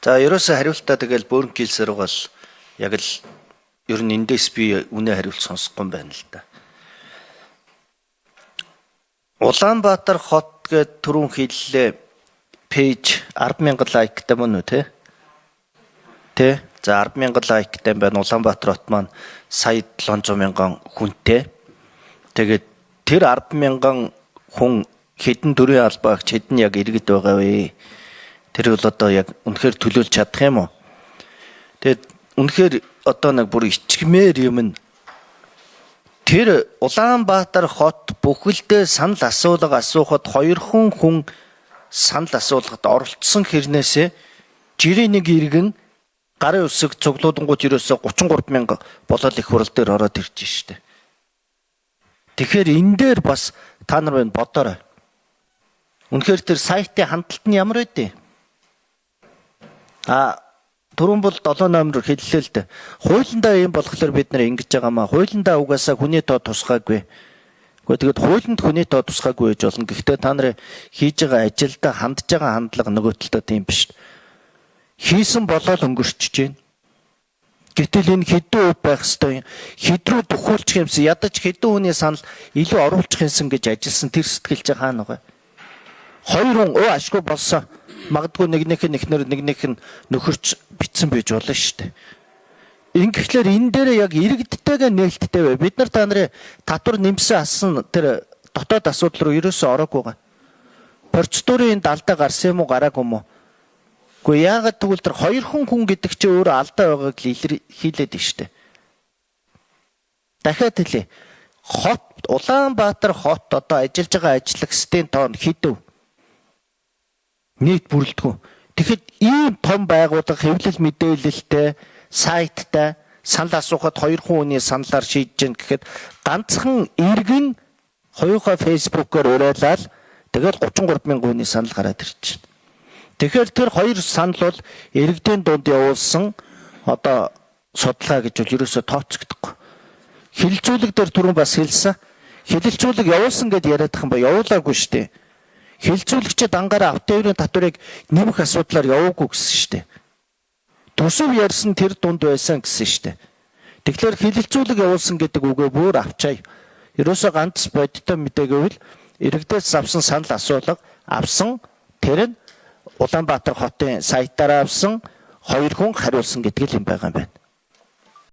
За ерөөсөө хариултаа тэгэл бөөрн килсээр бол яг л ер нь эндээс би үнэ хариулт сонсохгүй юм байна л да. Улаанбаатар хот гэд түрүүн хэллээ пэйж 10,000 лайктай мөн үү те? За 10,000 лайктай байна. Улаанбаатар хот маань сая 700,000 хүнтэй. Тэгээд тэр 10,000 хүн хэдэн төрийн албаагч хэдэн яг иргэд байгаа вэ? Тэр бол одоо яг үнэхээр төлөөлж чадах юм уу? Тэгээд үнэхээр одоо нэг бүр ичгмээр юм нь тэр Улаанбаатар хот бүхэлдээ санал асуулга асуухад 2 хүн санал асуулгад оролцсон хэрнээсээ жирийн нэг иргэн гарын үсэг цуглуулангууд ерөөсө 33,000 болол их хурал дээр ороод ирж штэ. Тэгэхээр энэ дээр бас та нар байна бодоорой. Үнэхээр тэр сайтын хандлт нь ямар байдیں۔ Түрүүн бол 7 номер хэллээ л дээ. Хуулиндаа юм болохоор бид нар ингэж байгаамаа. Хуулиндаа угаасаа хүний тоо тусгаагүй. Тэгэхэд хуулинд хүний тоо тусгаагүй гэж болно. Гэхдээ та нар хийж байгаа ажилдаа хандж байгаа хандлага нөгөө талдаа тийм биш. Хийсэн болоод өнгөрчөж байна. Гэтэл энэ хэдэн өв байх ёстой юм. Хэдрүү төхөөлчих юмсан ядаж хэдэн хүний санал илүү оруулах юмсан гэж ажилласан тэр сэтгэлж хаана байгаа. 2 хүн ашгүй болсон. Магадгүй нэгнийх нь эхнэр нэгнийх нь нөхөрч битсэн байж болно шүү дээ. Ингэхлээр энэ дээр яг иргэдтэйгээ нээлттэй бай. Бид нар та нарын татвар нэмсэн асан тэр дотоод асуудал руу ерөөсөө ороогүй байгаа. Процедурын алдаа гарсан юм уу гараагүй юм уу? Гэхдээ яагаад тэгвэл тэр 2 хүн гэдэг чинь өөрөө алдаа байгааг илэрхийлээд байна шүү дээ. Дахиад хэлье. Улаанбаатар хот одоо ажиллаж байгаа ажлагчдын тоон хэдв? Нийт бүрэлдэхүүн. Тэгэхэд ийм том байгууллага хэвлэл мэдээлэлтэй, сайттай санал асуухад 2 хүний саналаар шийдэж гэн гэхэд ганцхан иргэн хоёухаа фейсбүүкээр уриалаад тэгэл 33,000 хүний санал гараад ирж байна. Тэгэхээр тэр 2 санал бол иргэдийн дунд явуулсан одоо судалгаа гэж бол ерөөсөө тооцогдохгүй. Хилэлцүүлэг дээр түрүүн бас хэлсэн. Хилэлцүүлэг явуулсан гэд яриадах юм ба явуулаагүй шүү дээ. Хилцүүлэгчид ангаараа автоеврын татварыг нэмэх асуудлаар яваагүй гэсэн шүү дээ. Төсөв ярьсан тэр дунд байсан гэсэн шүү дээ. Тэгэхээр хилцүүлэг явуулсан гэдэг үгээ бүр авчаа. Ерөөсөө ганц бодиттой мэдээгээвэл иргэдээс авсан санал асуулга авсан тэр нь Улаанбаатар хотын сайтаараа авсан 2 хүн хариулсан гэдэг л юм байгаа юм байна.